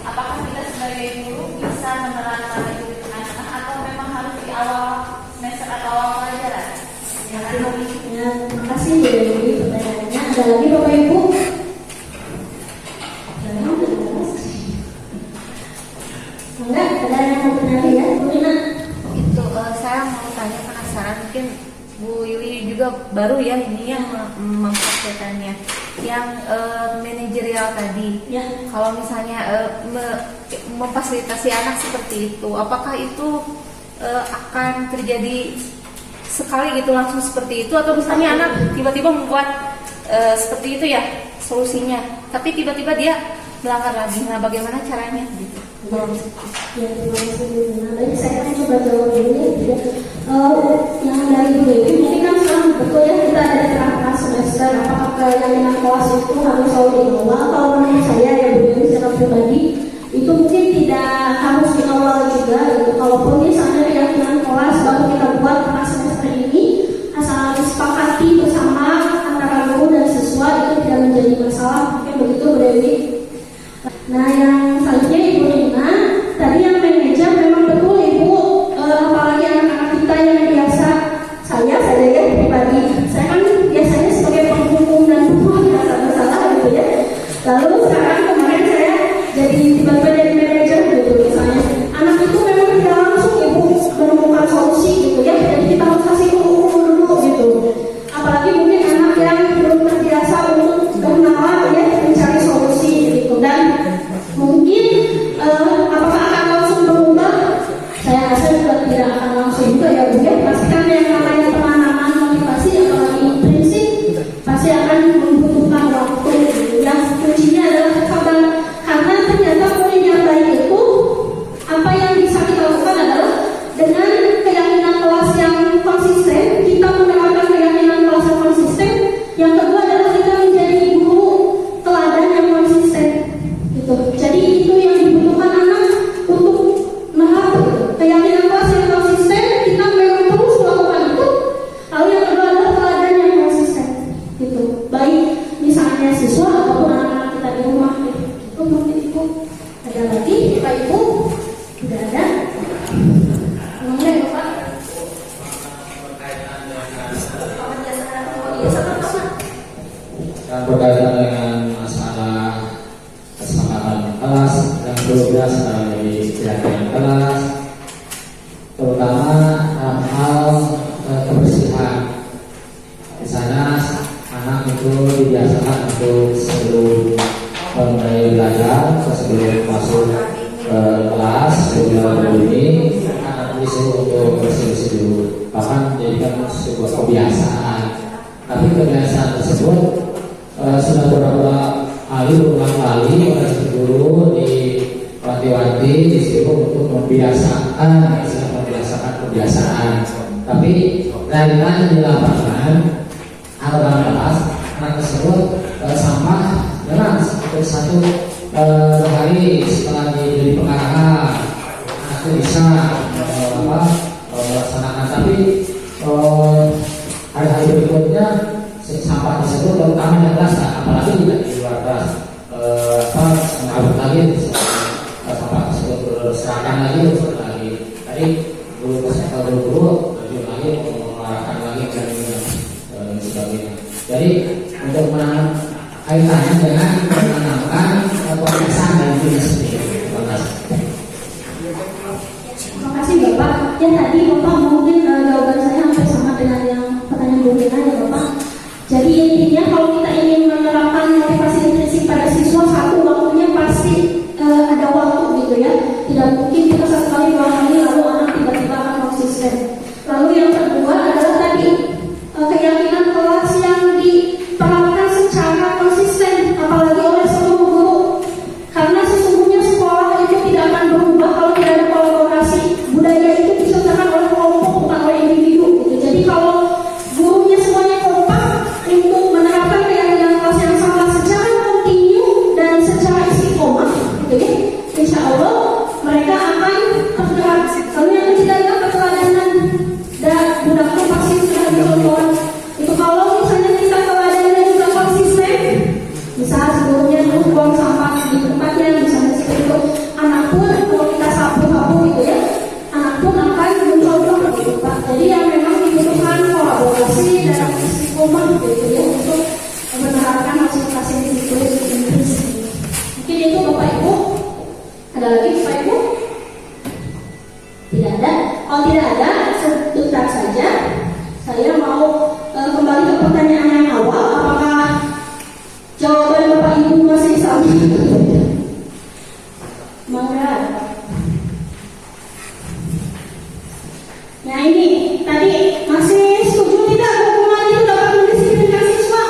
apakah kita sebagai guru bisa menerapkan itu di tengah-tengah atau memang harus di awal semester atau awal pelajaran? Ya, terima kasih Bu Dewi pertanyaannya. Ada lagi Bapak Ibu? Enggak, ada yang mau bertanya ya? Bu Nina? Itu saya mau tanya, penasaran, mungkin Bu Yuli juga baru ya ini yang mempraktekannya yang manajerial tadi. Ya. Kalau misalnya memfasilitasi anak seperti itu, apakah itu akan terjadi sekali gitu langsung seperti itu, atau misalnya anak tiba-tiba membuat seperti itu ya solusinya, tapi tiba-tiba dia melanggar lagi. Nah, bagaimana caranya gitu? Ya, terima kasih Bu Nina. Baik, saya akan coba jawab dulu ya. Yang dari Bu Dewi, mungkin kan sekarang betul ya kita ada tengah semester. Apakah keyakinan kelas itu harus selalu di awal? Kalau menurut saya ya Bu Dewi secara pribadi itu mungkin tidak harus di awal juga gitu. Kalaupun misalnya keyakinan kelas baru kita buat tengah semester ini, asal disepakati bersama antara guru dan siswa itu tidak menjadi masalah. Mungkin begitu Bu Dewi. apalagi mungkin anak yang belum terbiasa untuk bernalar ya mencari solusi gitu. Dan mungkin apakah akan langsung berubah? Saya rasa juga tidak akan langsung juga ya Bu ya. Pasti kan yang namanya penanaman motivasi apalagi prinsip pasti akan membutuhkan waktu gitu. Yang kuncinya adalah kesabaran, karena ternyata murid yang baik itu apa yang bisa kita lakukan adalah dengan keyakinan kelas yang konsisten, kita menerapkan keyakinan kelas yang konsisten. Yang kedua adalah kita menjadi guru teladan yang konsisten gitu. Jadi itu yang dibutuhkan anak untuk menerapkan keyakinan kelas yang konsisten, kita memang terus melakukan itu. Lalu yang kedua adalah teladan yang konsisten gitu. Baik misalnya siswa ataupun anak-anak kita di rumah gitu. Itu mungkin itu. Ada lagi Pak Ibu? Tidak ada? Ngomongnya Bapak? Dan berkaitan dengan masalah keselamatan kelas yang berbeda dari keyakinan kelas, terutama dalam hal kebersihan. Di sana anak itu dibiasakan untuk sebelum mulai belajar, sebelum masuk kelas, sebelum berdiri, anak disuruh untuk bersih-bersih dulu. Bahkan menjadikan sebuah kebiasaan. Tapi kebiasaan tersebut sudah beberapa kali berulang kali oleh guru diwanti-wanti disuruh untuk membiasakan kebiasaan. Tapi realitanya di lapangan atau dalam kelas anak tersebut sampah jalan satu hari setelah diberi pengarahan anak itu bisa melaksanakan. Tapi hari-hari berikutnya sampah tersebut terutama di kelas, apalagi tidak di luar kelas, mengabut lagi sampah tersebut berserakan lagi. Tadi guru lanjut lagi mengarahkan lagi dan sebagainya. Jadi untuk menanam kaitannya dengan menanamkan kebiasaan dari diri sendiri. Terima kasih. Terima kasih Bapak. Ya tadi Bapak mungkin jawaban saya hampir sama dengan yang pertanyaan Bu Lina ya Bapak. Jadi intinya kalau kita ingin menerapkan motivasi intrinsik pada siswa, satu waktunya pasti ada waktu gitu ya. Tidak mungkin kita satu kali dua kali lalu anak tiba-tiba akan konsisten. Lalu yang kedua adalah tadi keyakinan kelas yang diterapkan secara konsisten, apalagi oleh seluruh guru. Karena sesungguhnya sekolah itu tidak akan berubah kalau tidak ada kolaborasi. Budaya itu disertakan oleh kelompok bukan oleh individu gitu. Jadi kalau gurunya semuanya kompak untuk menerapkan keyakinan kelas yang sama secara kontinu dan secara istiqomah gitu ya, insya Allah mereka akan tergerak. Lalu yang ketiga adalah keteladanan, dan budak itu pasti sudah dicontohkan. Itu kalau misalnya kita teladannya juga konsisten, misalnya sebelumnya itu buang sampah di tempatnya, misalnya seperti itu, anak pun kalau kita sapu-sapu gitu ya, anak pun akan mencontoh gitu Pak. Jadi yang memang dibutuhkan kolaborasi dan istiqomah gitu ya untuk menerapkan motivasi intrinsik. Mungkin itu Bapak Ibu. Ada lagi Bapak Ibu? Tidak ada. Kalau tidak ada, sebentar saja saya mau kembali ke pertanyaan yang awal. Apakah jawaban Bapak Ibu masih sama? Mangga. Nah ini tadi masih setuju tidak hukuman itu dapat mendisiplinkan siswa?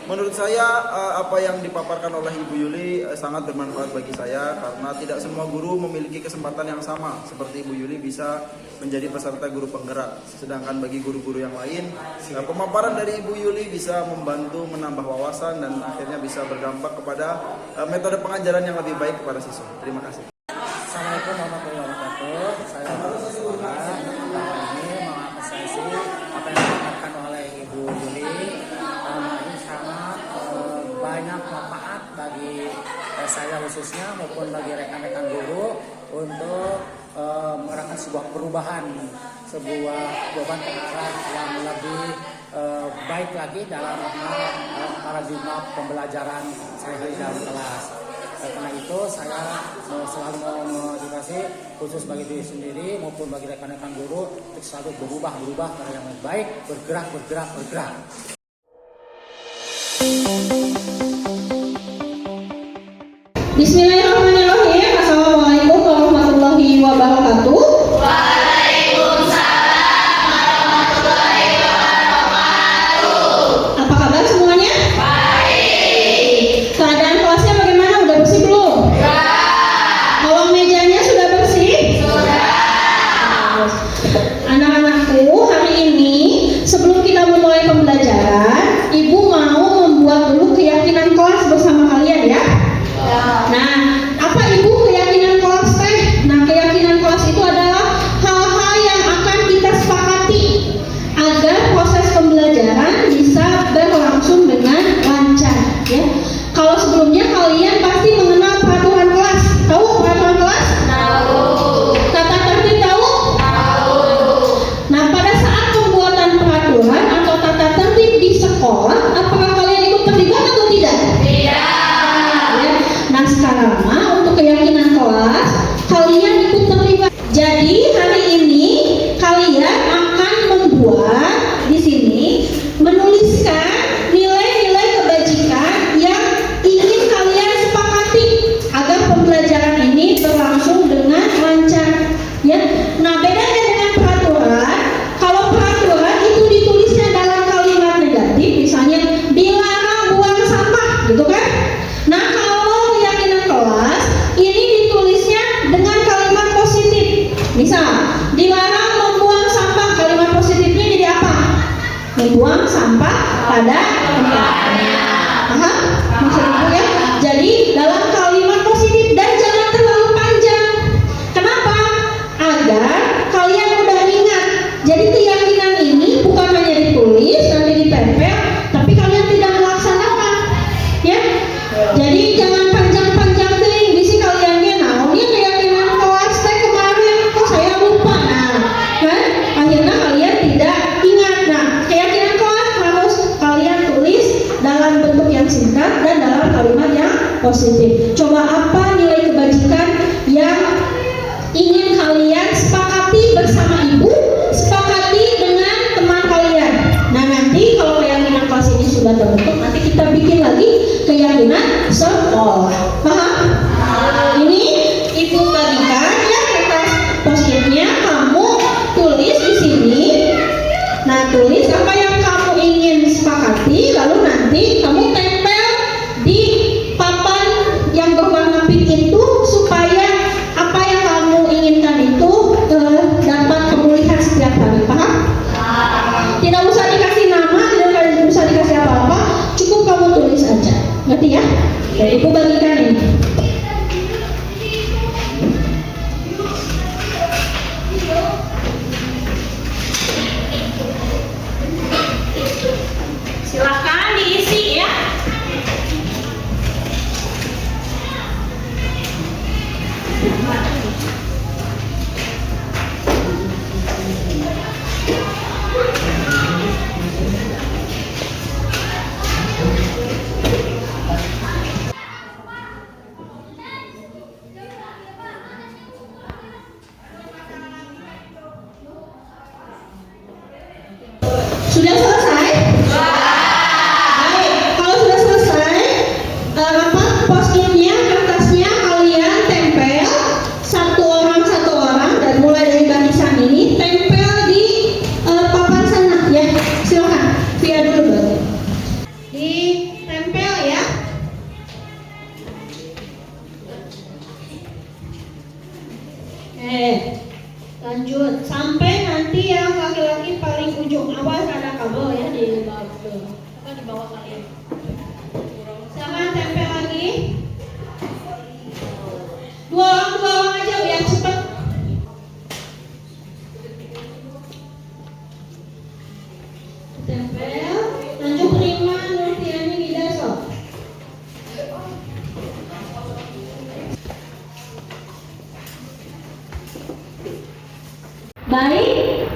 Menurut saya apa yang dipaparkan oleh Ibu Yuli sangat bermanfaat bagi saya karena tidak semua guru memiliki kesempatan yang sama seperti Ibu Yuli bisa menjadi peserta guru penggerak. Sedangkan bagi guru-guru yang lain, pemaparan dari Ibu Yuli bisa membantu menambah wawasan dan akhirnya bisa berdampak kepada metode pengajaran yang lebih baik kepada siswa. Terima kasih. Assalamualaikum warahmatullahi wabarakatuh. Saya Bapak Sekolah ini mengapresiasi apa yang dilakukan oleh Ibu Yuli. Ini sangat banyak manfaat bagi saya khususnya maupun bagi rekan-rekan guru untuk mengarahkan sebuah perubahan, sebuah beban ke arah yang lebih baik lagi dalam paradigma pembelajaran sehari-hari dalam kelas. Karena itu saya selalu memotivasi khusus bagi diri sendiri maupun bagi rekan-rekan guru untuk selalu berubah ke yang lebih baik, bergerak. Bismillahirrahmanirrahim. Assalamualaikum warahmatullahi wabarakatuh. Apa kabar semuanya? Baik. Keadaan kelasnya bagaimana? Udah bersih belum? Kolong mejanya sudah bersih? Anak-anakku, hari ini sebelum kita memulai pembelajaran, Ibu mau membuat dulu keyakinan kelas bersama kalian ya. Nah, apa Ibu keyakinan kelas teh? Nah, keyakinan kelas itu adalah hal-hal yang akan kita sepakati agar proses pembelajaran bisa berlangsung dengan lancar ya. Kalau sebelumnya kalian pasti mengenal peraturan kelas. Tahu peraturan kelas? Tahu. Tata tertib tahu? Tahu. Nah, pada saat pembuatan peraturan atau tata tertib di sekolah, apakah kalian ikut terlibat atau tidak? Tidak. Ya. Nah, sekarang untuk keyakinan kelas, kalian ikut terlibat. Jadi hari ini kalian akan membuat di sini menuliskan nilai-nilai kebajikan yang ingin kalian sepakati agar pembelajaran ini berlangsung dengan lancar ya. Nah, bedanya dengan peraturan, kalau peraturan itu ditulisnya dalam kalimat negatif, misalnya dilarang buang sampah gitu kan. Nah, kalau keyakinan kelas ini ditulisnya dengan kalimat positif. Misal, dilarang membuang sampah, kalimat positifnya jadi apa? Membuang sampah pada tempatnya. Paham? Maksud Ibu ya? Jadi dalam kalimat positif dan jangan terlalu panjang. Kenapa? Agar kalian mudah ingat. Jadi keyakinan ini bukan hanya ditulis nanti ditempel, tapi kalian tidak melaksanakan. Ya? Jadi jangan panjang-panjang deh. Bisi kaliannya nah, ini keyakinan kelas teh kemarin kok saya lupa. Nah, kan? Akhirnya kalian tidak ingat. Nah, keyakinan kelas harus kalian tulis dalam bentuk yang singkat dan dalam kalimat yang positif. Coba apa nilai kebajikan yang ingin kalian sepakati bersama Ibu, sepakati dengan teman kalian. Nah, nanti kalau keyakinan kelas ini sudah terbentuk, nanti kita bikin lagi keyakinan sekolah. Paham? Ini Ibu bagikan ya kertas post-itnya, kamu tulis di sini. Nah, tulis apa yang kamu ingin sepakati, lalu nanti kamu tempel di papan yang berwarna pink itu supaya apa yang kamu inginkan itu dapat kamu lihat setiap hari. Paham? Tidak usah dikasih nama, tidak usah dikasih apa-apa, cukup kamu tulis aja. Ngerti ya? Jadi Ibu bagikan ini. Silakan diisi ya. di bawah kalian. Silakan tempel lagi. Dua orang aja biar cepat. Tempel. Lanjut terima Nurtiani Widaso. Baik,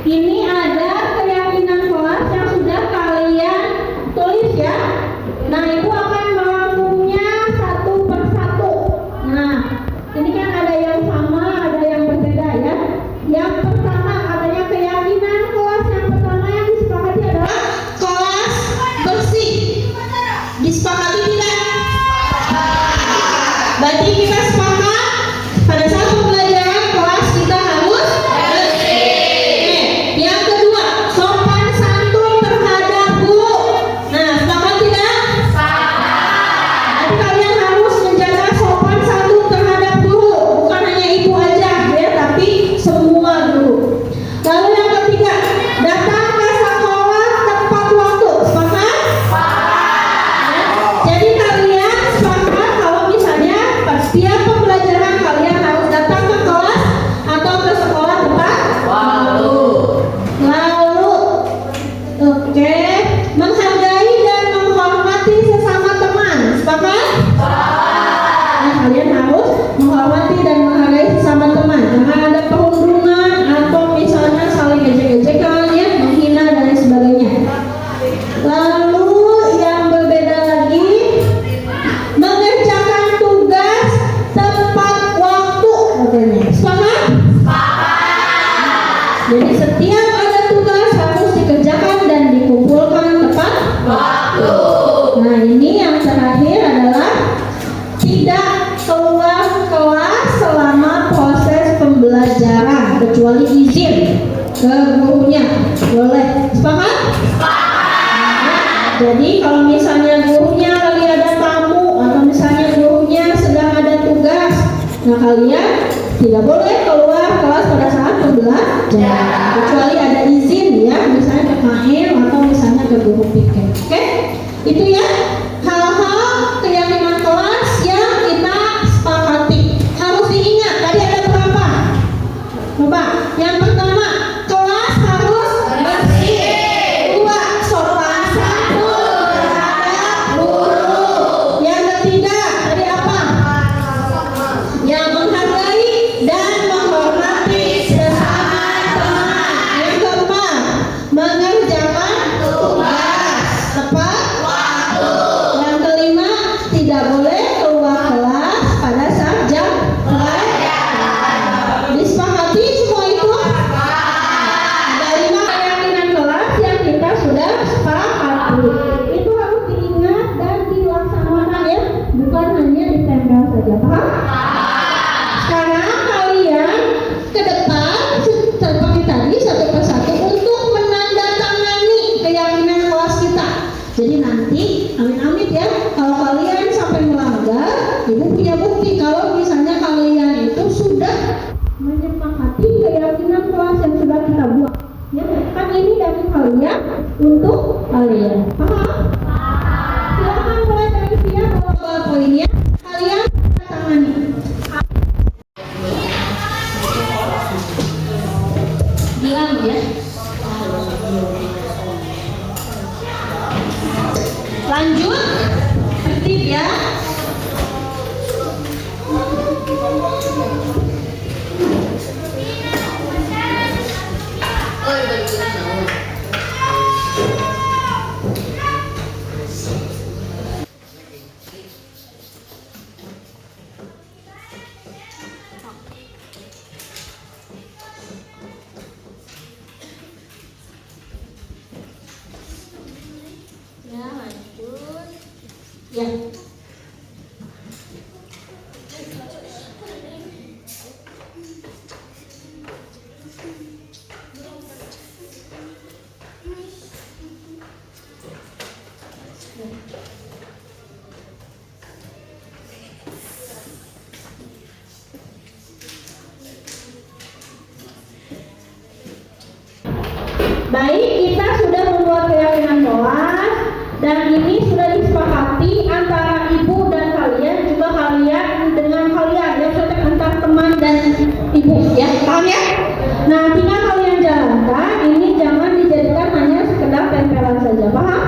ini ada keyakinan kelas yang sudah kalian tulis ya. Nah, ibu akan merangkumnya satu per satu. Nah, ini kan ada yang sama, ada yang berbeda ya. Yang pertama adanya keyakinan kelas yang pertama yang disepakati adalah kelas bersih. Disepakati tidak? Berarti kita sepakat pada saat pembelajaran kelas kita harus bersih. Yang kedua, sopan santun terhadap guru. Nah, sepakat tidak? Nanti kalian harus menjaga sopan santun terhadap guru, bukan hanya ibu aja ya, tapi semua guru. Lalu yang ketiga, datang ke sekolah tepat waktu. Sepakat? Jadi kalian sepakat kalau misalnya pas setiap pembelajaran kalian harus datang ke kelas atau ke sekolah tepat waktu. Lalu, oke, menghargai dan menghormati sesama teman. Sepakat? Nah, kalian harus menghormati dan menghargai sesama teman. Jangan ada perundungan atau misalnya saling ejek-ejekan ya, menghina dan lain sebagainya. Lalu yang berbeda lagi, mengerjakan tugas tepat waktu katanya. Sepakat? Jadi setiap ada tugas harus dikerjakan dan dikumpulkan tepat waktu. Nah, ini yang terakhir adalah tidak keluar kelas selama proses pembelajaran kecuali izin ke gurunya. Boleh. Sepakat? Jadi kalau misalnya gurunya lagi ada tamu atau misalnya gurunya sedang ada tugas, nah kalian tidak boleh keluar kelas pada saat pembelajaran kecuali ada izin ya, misalnya ke KM atau misalnya ke guru piket. Oke? Itu ya hal-hal keyakinan kelas yang kita sepakati. Harus diingat tadi ada berapa? Coba, yang pertama kelas harus bersih. Dua, sopan santun terhadap guru. Yang ketiga tadi apa? Yang menghargai dan menghormati sesama teman. Yang keempat, mengerjakan tugas tepat waktu. Yang kelima, tidak boleh keluar kelas pada saat jam pelajaran. Disepakati semua itu? Ada 5 keyakinan kelas yang kita sudah sepakati. Itu harus diingat dan dilaksanakan ya, bukan hanya ditempel saja. Paham? Sekarang kalian ke depan seperti tadi satu persatu untuk menandatangani keyakinan kelas kita. Jadi nanti amit-amit ya, kalau kalian sampai melanggar, ibu punya bukti kalau misalnya kalian itu sudah menyepakati keyakinan kelas yang sudah kita buat. Ya, kan ini dari kalian untuk kalian. Paham? Silakan mulai dari dia bawa poinnya. Kalian tangani. Bilang ya. Lanjut, tertib ya. Ya, lanjut. Ya. Baik, kita sudah membuat keyakinan kelas. Dan ini sudah disepakati antara ibu dan kalian, juga kalian dengan kalian, ya, sudah antar teman dan ibu, ya, paham ya? Nah, tinggal kalian jalankan. Ini jangan dijadikan hanya sekedar tempelan saja, paham?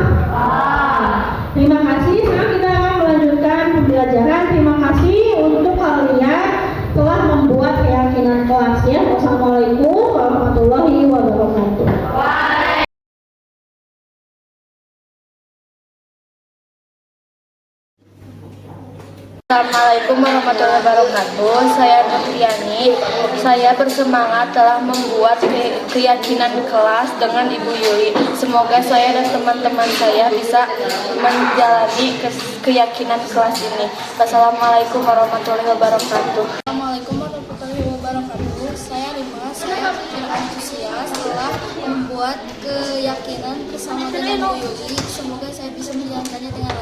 Terima kasih. Sekarang kita akan melanjutkan pembelajaran. Terima kasih untuk kalian telah membuat keyakinan kelas, ya. Wassalamualaikum warahmatullahi wabarakatuh. Assalamualaikum warahmatullahi wabarakatuh. Saya Nurtiani. Saya bersemangat telah membuat keyakinan kelas dengan Ibu Yuli. Semoga saya dan teman-teman saya bisa menjalani keyakinan kelas ini. Wassalamualaikum warahmatullahi wabarakatuh. Assalamualaikum warahmatullahi wabarakatuh. Saya Rima, saya antusias telah membuat keyakinan bersama dengan Bu Yuli. Semoga saya bisa menjalankannya dengan